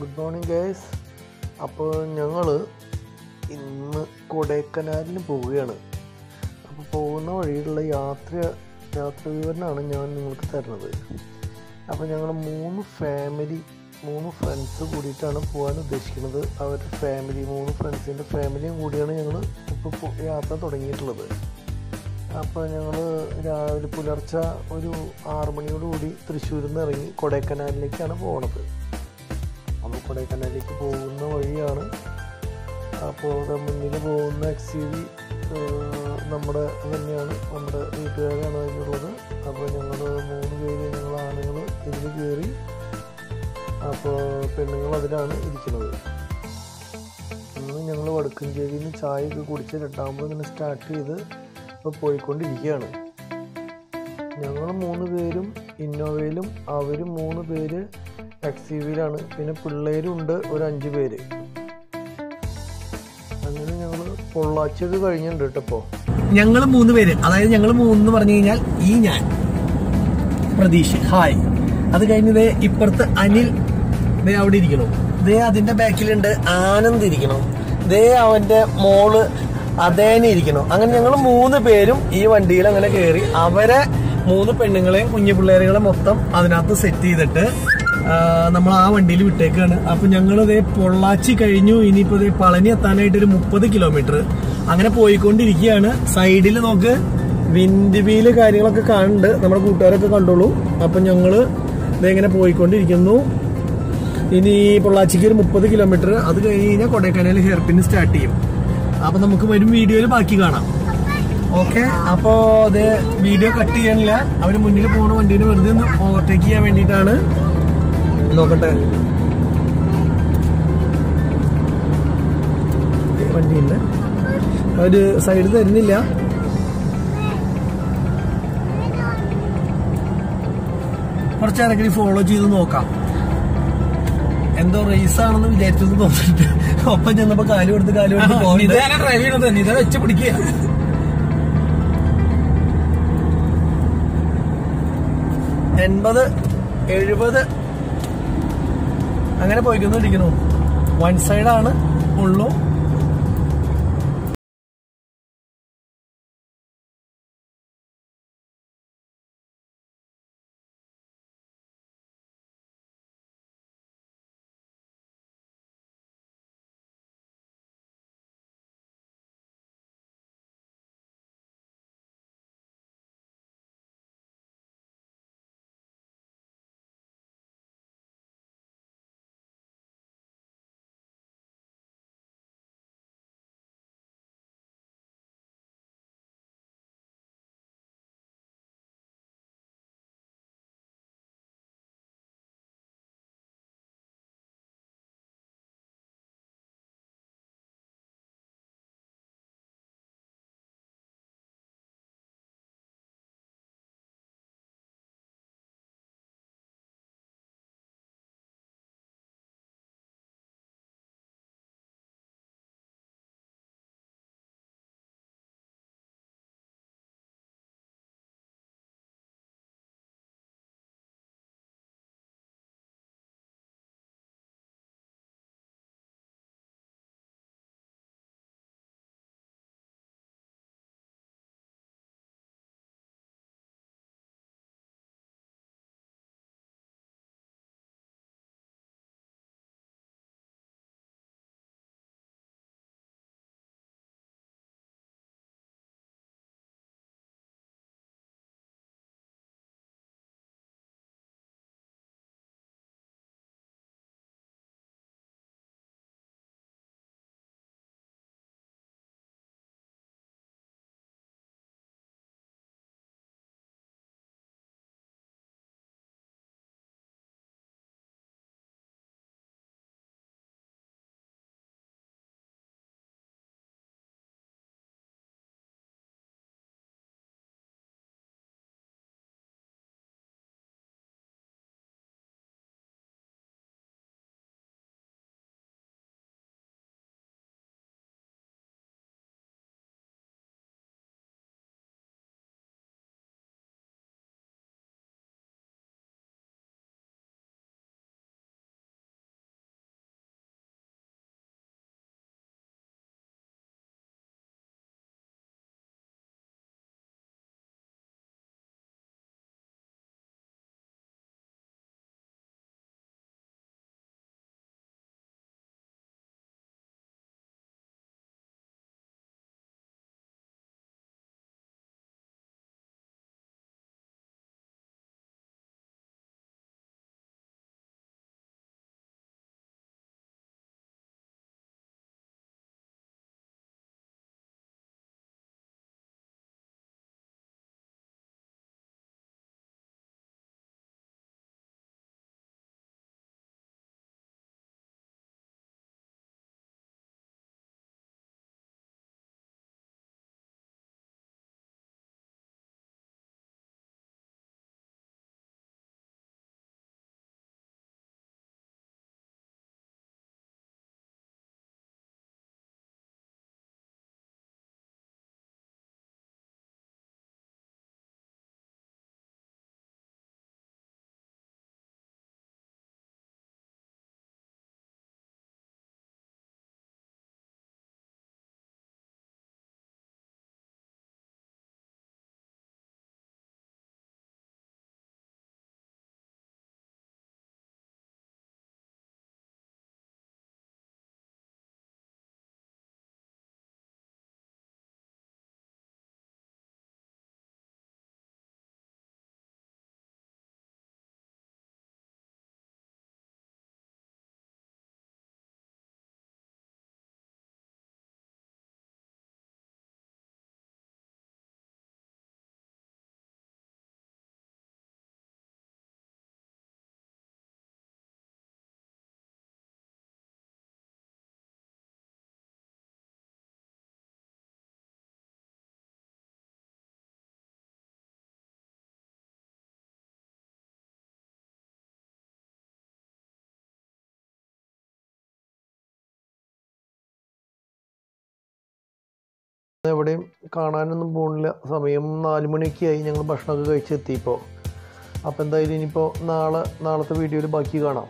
Good morning guys. അപ്പോൾ ഞങ്ങൾ ഇന്ന് കൊടൈക്കനാലിന് പോവുകയാണ്. അപ്പോൾ പോകുന്ന വഴിയിലുള്ള യാത്ര വിവരണമാണ് ഞാൻ നിങ്ങൾക്ക് തരുന്നത്. അപ്പോൾ ഞങ്ങൾ മൂന്ന് ഫ്രണ്ട്സ് കൂടിയിട്ടാണ് പോകാൻ ഉദ്ദേശിക്കുന്നത്. അവരുടെ മൂന്ന് ഫ്രണ്ട്സിൻ്റെ ഫാമിലിയും കൂടിയാണ് ഞങ്ങൾ ഇപ്പോൾ യാത്ര തുടങ്ങിയിട്ടുള്ളത്. അപ്പോൾ ഞങ്ങൾ രാവിലെ പുലർച്ചെ ഒരു 6 മണിയോടുകൂടി തൃശ്ശൂരിൽ നിന്ന് ഇറങ്ങി കൊടൈക്കനാലിലേക്കാണ് പോകുന്നത്. അപ്പോൾ കൊടൈക്കനാലിലേക്ക് പോകുന്ന വഴിയാണ്. അപ്പോൾ മുന്നിൽ പോകുന്ന XUV നമ്മുടെ തന്നെയാണ്, നമ്മുടെ വീട്ടുകാരാണ് അതിലുള്ളത്. അപ്പോൾ ഞങ്ങൾ 3 പേര്, ഞങ്ങൾ ആണുങ്ങൾ ഇതിൽ കയറി, അപ്പോൾ പെണ്ണുങ്ങൾ അതിലാണ് ഇരിക്കുന്നത്. ഇന്ന് ഞങ്ങൾ വടക്കഞ്ചേരിയിൽ നിന്ന് ചായയൊക്കെ കുടിച്ച് 8 ഇങ്ങനെ സ്റ്റാർട്ട് ചെയ്ത് ഇപ്പോൾ പോയിക്കൊണ്ടിരിക്കുകയാണ്. ഞങ്ങൾ 3 പേരും ഇന്നോവയിലും അവരും 3 പേര് XUVയിലാണ്. പിന്നെ പിള്ളേരുണ്ട് ഒരു 5 പേര്. അങ്ങനെ ഞങ്ങൾ പൊള്ളാച്ചിയൊക്കെ കഴിഞ്ഞിട്ടുണ്ട് കേട്ടോ. ഇപ്പോൾ ഞങ്ങൾ 3 പേര്, അതായത് ഞങ്ങൾ 3 എന്ന് പറഞ്ഞു കഴിഞ്ഞാൽ ഞാൻ പ്രതീഷ്, ഹായ്. അത് കഴിഞ്ഞ് ഇപ്പുറത്ത് അനിൽ അവിടെ ഇരിക്കണം. അതിന്റെ ബാക്കിലുണ്ട് ആനന്ദ് ഇരിക്കണം. അവന്റെ മോള് അതേനെ ഇരിക്കണം. അങ്ങനെ ഞങ്ങൾ 3 പേരും ഈ വണ്ടിയിൽ അങ്ങനെ കയറി അവരെ 3 പെണ്ണുങ്ങളെയും കുഞ്ഞു പിള്ളേരുകളെ മൊത്തം അതിനകത്ത് സെറ്റ് ചെയ്തിട്ട് നമ്മൾ ആ വണ്ടിയിൽ വിട്ടേക്കാണ്. അപ്പൊ ഞങ്ങൾ പൊള്ളാച്ചി കഴിഞ്ഞു. ഇനിയിപ്പോ പളനി എത്താനായിട്ട് ഒരു 30 കിലോമീറ്റർ അങ്ങനെ പോയിക്കൊണ്ടിരിക്കുകയാണ്. സൈഡിൽ നമുക്ക് വിൻഡ് വീല് കാര്യങ്ങളൊക്കെ കാണുന്നുണ്ട്. നമ്മുടെ കൂട്ടുകാരൊക്കെ കണ്ടോളൂ. അപ്പൊ ഞങ്ങള് ഇങ്ങനെ പോയിക്കൊണ്ടിരിക്കുന്നു. ഇനി പൊള്ളാച്ചിക്ക് ഒരു 30 കിലോമീറ്റർ. അത് കഴിഞ്ഞ് കഴിഞ്ഞാൽ കൊടൈക്കനാൽ ഹെയർപിൻ സ്റ്റാർട്ട് ചെയ്യും. അപ്പൊ നമുക്ക് വരും വീഡിയോയിൽ ബാക്കി കാണാം. ഓക്കെ, അപ്പോ വീഡിയോ കട്ട് ചെയ്യാനില്ല. അവര് മുന്നിൽ പോകുന്ന വണ്ടീനെ വെറുതെ ഒന്ന് ഓവർടേക്ക് ചെയ്യാൻ വേണ്ടിയിട്ടാണ്. നോക്കട്ടെ, വണ്ടിയുണ്ട്, അവര് സൈഡ് തരുന്നില്ല. കുറച്ചേരൊക്കെ ഫോളോ ചെയ്ത് നോക്കാം. എന്തോ റേസ് ആണെന്ന് വിചാരിച്ചത് തോന്നിട്ട് ഒപ്പം ചെന്നപ്പോ കാല് കൊടുത്ത് ഡ്രൈവ് ചെയ്യണത് നിത വെച്ച് പിടിക്കുക. എൺപത് 70 അങ്ങനെ പോയിക്കൊണ്ടിരിക്കുന്നു. 1 സൈഡാണ് ഉള്ളൂ. എവിടെയും കാണാനൊന്നും പോകുന്നില്ല. സമയം 4 മണിയൊക്കെ ആയി. ഞങ്ങൾ ഭക്ഷണമൊക്കെ കഴിച്ചെത്തിയപ്പോൾ. അപ്പോൾ എന്തായാലും ഇനിയിപ്പോൾ നാളത്തെ വീഡിയോയിൽ ബാക്കി കാണാം.